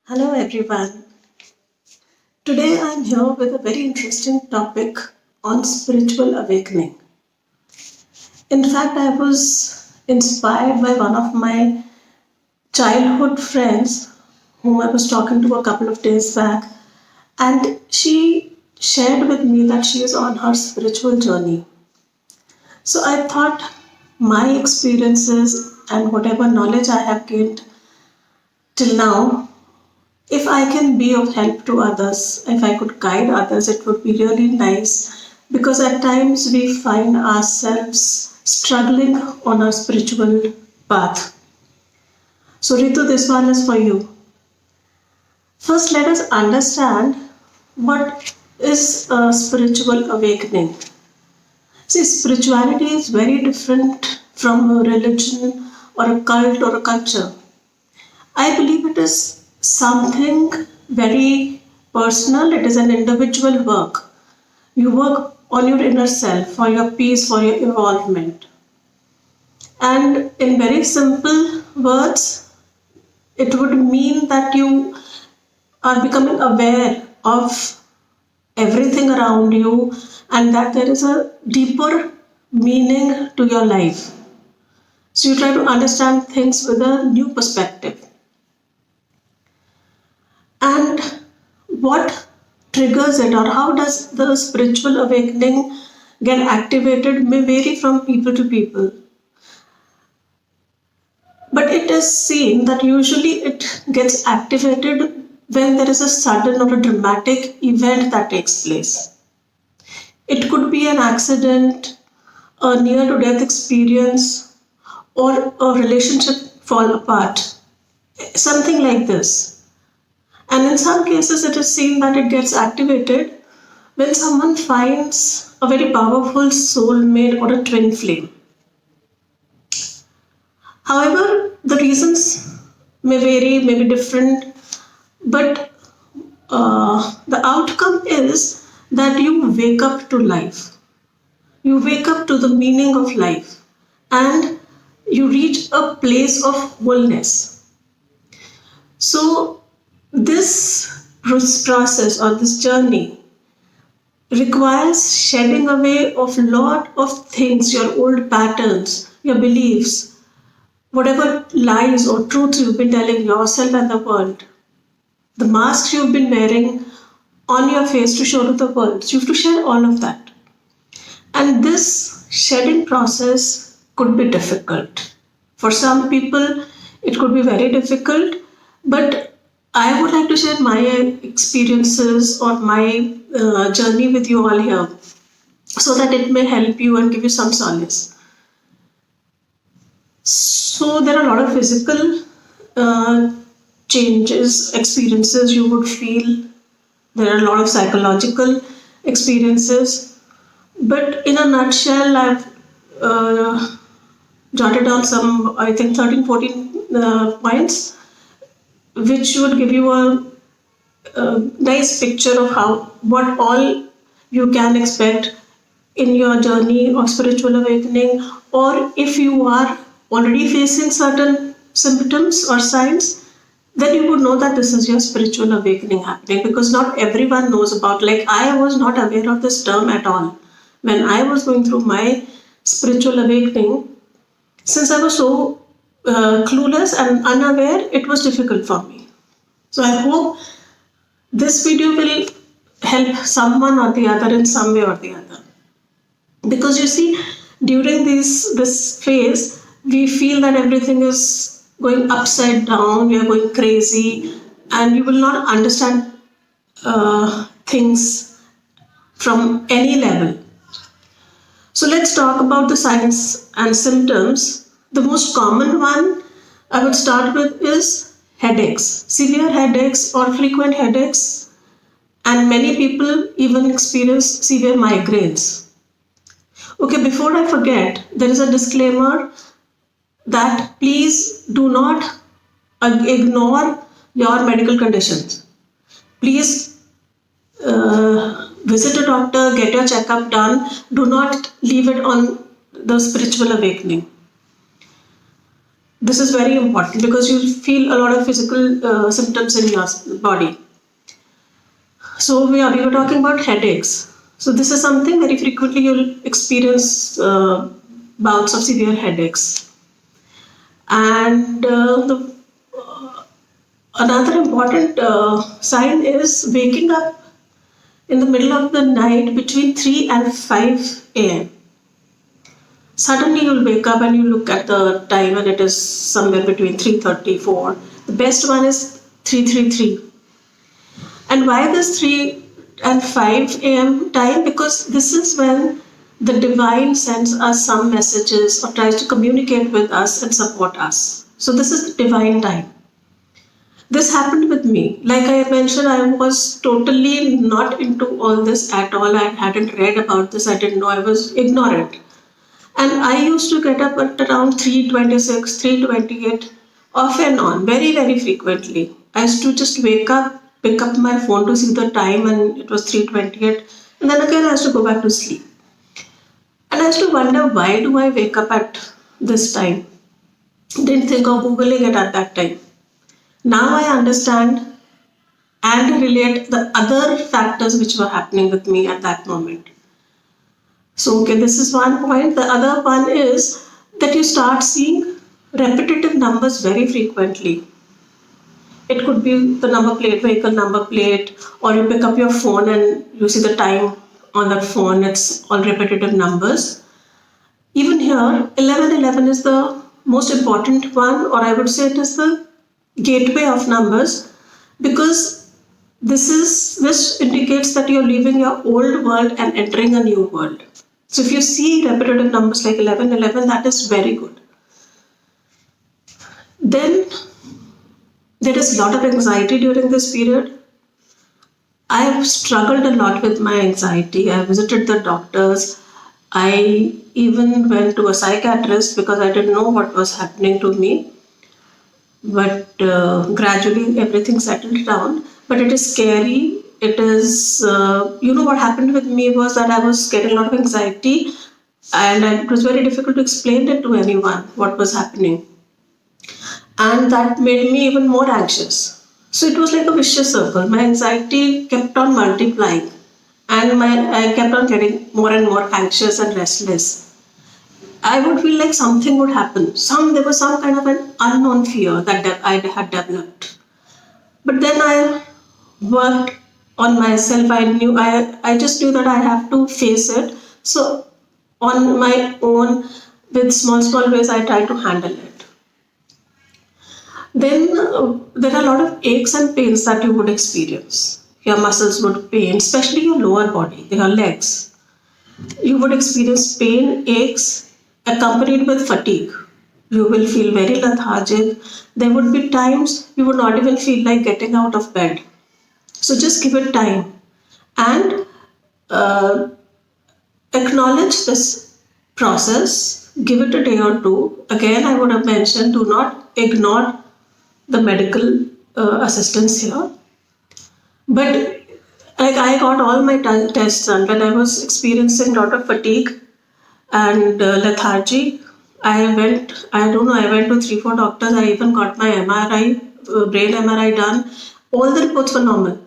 Hello everyone. Today I'm here with a very interesting topic on spiritual awakening. In fact, I was inspired by one of my childhood friends whom I was talking to a couple of days back, and she shared with me that she is on her spiritual journey. So I thought my experiences and whatever knowledge I have gained till now, if I can be of help to others, if I could guide others, it would be really nice because at times we find ourselves struggling on our spiritual path. So, Ritu, this one is for you. First, let us understand what is a spiritual awakening. See, spirituality is very different from a religion or a cult or a culture. I believe it is something very personal, it is an individual work. You work on your inner self, for your peace, for your evolvement. And in very simple words, it would mean that you are becoming aware of everything around you and that there is a deeper meaning to your life. So you try to understand things with a new perspective. And what triggers it or how does the spiritual awakening get activated may vary from people to people. But it is seen that usually it gets activated when there is a sudden or a dramatic event that takes place. It could be an accident, a near to death experience, or a relationship fall apart. Something like this. And in some cases, it is seen that it gets activated when someone finds a very powerful soulmate or a twin flame. However, the reasons may vary, may be different, but the outcome is that you wake up to life. You wake up to the meaning of life and you reach a place of wholeness. So, this process or this journey requires shedding away of lot of things, your old patterns, your beliefs, whatever lies or truths you've been telling yourself and the world, the masks you've been wearing on your face to show to the world. You have to shed all of that. And this shedding process could be difficult. For some people, it could be very difficult, but I would like to share my experiences or my journey with you all here so that it may help you and give you some solace. So, there are a lot of physical changes, experiences you would feel. There are a lot of psychological experiences. But in a nutshell, I've jotted down some, I think, 13, 14 points, which would give you a nice picture of what all you can expect in your journey of spiritual awakening, or if you are already facing certain symptoms or signs, then you would know that this is your spiritual awakening happening, because not everyone knows about. Like, I was not aware of this term at all when I was going through my spiritual awakening. Since I was so clueless and unaware, it was difficult for me. So I hope this video will help someone or the other in some way or the other. Because you see, during this phase, we feel that everything is going upside down, we are going crazy, and you will not understand things from any level. So let's talk about the signs and symptoms. The most common one I would start with is headaches, severe headaches or frequent headaches, and many people even experience severe migraines. Okay, before I forget, there is a disclaimer that please do not ignore your medical conditions. Please visit a doctor, get your checkup done. Do not leave it on the spiritual awakening. This is very important because you feel a lot of physical symptoms in your body. So we were talking about headaches. So this is something very frequently you'll experience bouts of severe headaches. And another important sign is waking up in the middle of the night between 3 and 5 a.m. Suddenly you'll wake up and you look at the time and it is somewhere between 3:34. The best one is 3:33. And why this 3 and 5 a.m. time? Because this is when the divine sends us some messages or tries to communicate with us and support us. So this is the divine time. This happened with me. Like I mentioned, I was totally not into all this at all. I hadn't read about this. I didn't know. I was ignorant. And I used to get up at around 3:26, 3:28, off and on, very, very frequently. I used to just wake up, pick up my phone to see the time, and it was 3:28. And then again, I used to go back to sleep. And I used to wonder, why do I wake up at this time? Didn't think of Googling it at that time. Now I understand and relate the other factors which were happening with me at that moment. So, okay, this is one point. The other one is that you start seeing repetitive numbers very frequently. It could be the number plate, vehicle number plate, or you pick up your phone and you see the time on that phone. It's all repetitive numbers. Even here, 1111 is the most important one, or I would say it is the gateway of numbers, because this indicates that you're leaving your old world and entering a new world. So if you see repetitive numbers like 1111, that is very good. Then there is a lot of anxiety during this period. I have struggled a lot with my anxiety. I visited the doctors. I even went to a psychiatrist because I didn't know what was happening to me. But gradually everything settled down. But it is scary. It is, what happened with me was that I was getting a lot of anxiety, and it was very difficult to explain it to anyone what was happening. And that made me even more anxious. So it was like a vicious circle. My anxiety kept on multiplying, and I kept on getting more and more anxious and restless. I would feel like something would happen. There was some kind of an unknown fear that I had developed. But then I worked on myself. I just knew that I have to face it. So on my own, with small ways, I try to handle it. Then there are a lot of aches and pains that you would experience. Your muscles would pain, especially your lower body, your legs. You would experience pain, aches, accompanied with fatigue. You will feel very lethargic. There would be times you would not even feel like getting out of bed. So just give it time and acknowledge this process. Give it a day or two. Again, I would have mentioned, do not ignore the medical assistance here. But like, I got all my tests done when I was experiencing a lot of fatigue and lethargy. I went to 3-4 doctors. I even got my MRI, brain MRI done. All the reports were normal,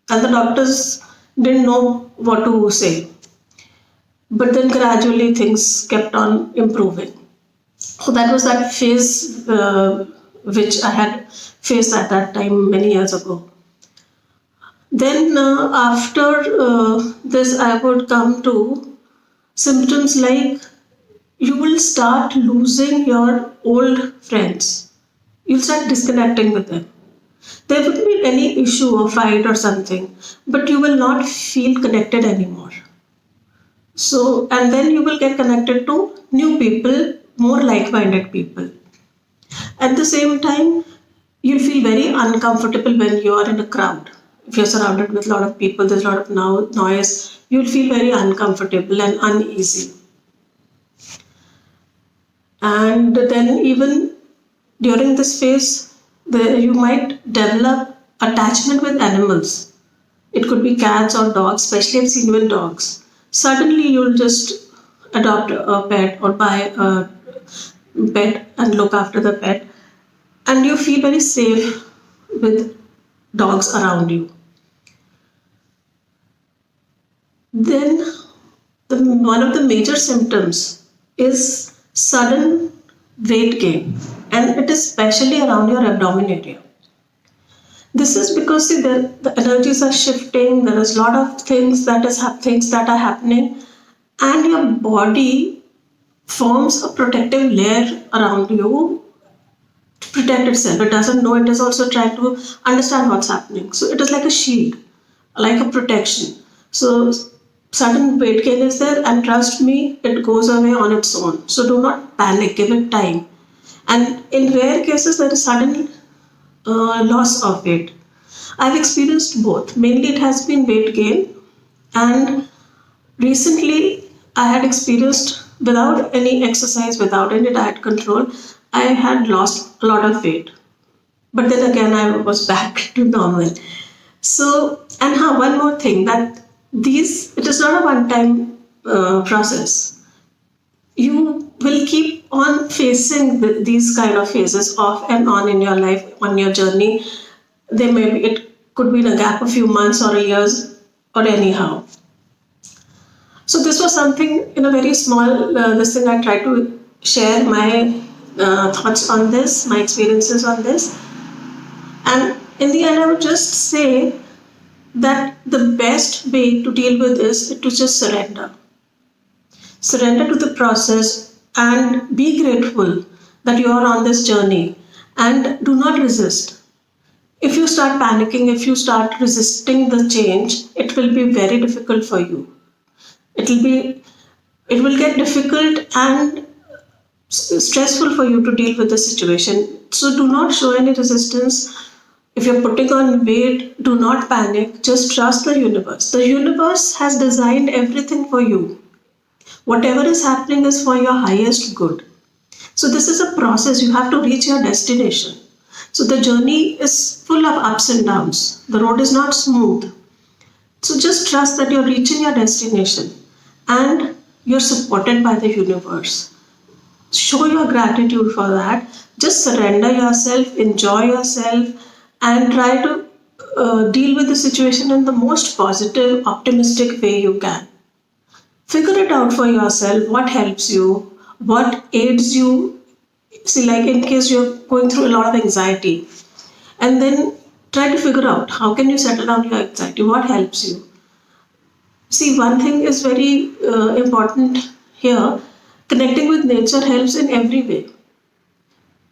and the doctors didn't know what to say. But then gradually things kept on improving. So that was that phase which I had faced at that time many years ago. Then after this, I would come to symptoms like you will start losing your old friends. You'll start disconnecting with them. There wouldn't be any issue or fight or something, but you will not feel connected anymore. So, and then you will get connected to new people, more like-minded people. At the same time, you'll feel very uncomfortable when you are in a crowd. If you're surrounded with a lot of people, there's a lot of noise, you'll feel very uncomfortable and uneasy. And then even during this phase, you might develop attachment with animals. It could be cats or dogs, especially I've seen with dogs. Suddenly you'll just adopt a pet or buy a pet and look after the pet. and you feel very safe with dogs around you. Then one of the major symptoms is sudden weight gain, and it is especially around your abdomen area. This is because the energies are shifting. There is a lot of things that are happening, and your body forms a protective layer around you to protect itself. It doesn't know. It is also trying to understand what's happening. So it is like a shield, like a protection. So sudden weight gain is there, and trust me, it goes away on its own. So do not panic. Give it time. And in rare cases, there is sudden loss of weight. I've experienced both. Mainly, it has been weight gain, and recently, I had experienced without any exercise, without any diet control, I had lost a lot of weight. But then again, I was back to normal. So, and one more thing, that it is not a one-time process. You will keep on facing these kind of phases off and on in your life, on your journey. It could be in a gap of a few months or years or anyhow. So this was something in a very small this thing. I tried to share my thoughts on this, my experiences on this, and in the end, I would just say that the best way to deal with this is to just surrender. Surrender to the process and be grateful that you are on this journey, and do not resist. If you start panicking, if you start resisting the change, it will be very difficult for you. It will get difficult and stressful for you to deal with the situation. So do not show any resistance. If you're putting on weight, do not panic. Just trust the universe. The universe has designed everything for you. Whatever is happening is for your highest good. So this is a process. You have to reach your destination. So the journey is full of ups and downs. The road is not smooth. So just trust that you're reaching your destination and you're supported by the universe. Show your gratitude for that. Just surrender yourself, enjoy yourself, and try to deal with the situation in the most positive, optimistic way you can. Figure it out for yourself, what helps you, what aids you. See, like in case you're going through a lot of anxiety, and then try to figure out how can you settle down your anxiety, what helps you. See, one thing is very important here. Connecting with nature helps in every way.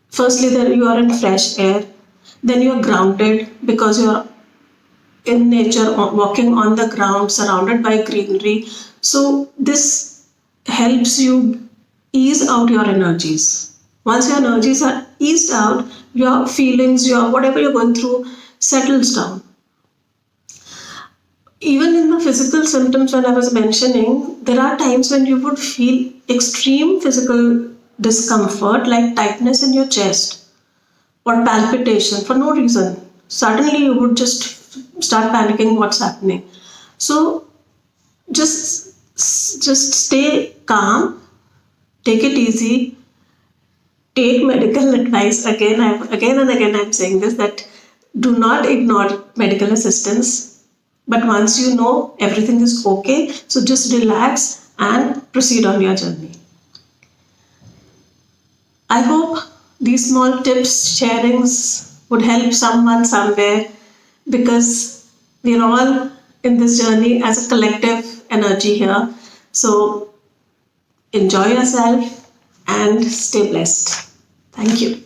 Firstly, that you are in fresh air, then you are grounded because you are in nature, walking on the ground, surrounded by greenery. So this helps you ease out your energies. Once your energies are eased out, your feelings, your whatever you're going through settles down. Even in the physical symptoms, when I was mentioning, there are times when you would feel extreme physical discomfort, like tightness in your chest or palpitation for no reason. Suddenly you would just start panicking what's happening. So just stay calm, take it easy, take medical advice. Again and again I'm saying this, that do not ignore medical assistance. But once you know everything is okay, so just relax and proceed on your journey. I hope these small tips, sharings would help someone somewhere, because we're all in this journey as a collective energy here. So enjoy yourself and stay blessed. Thank you.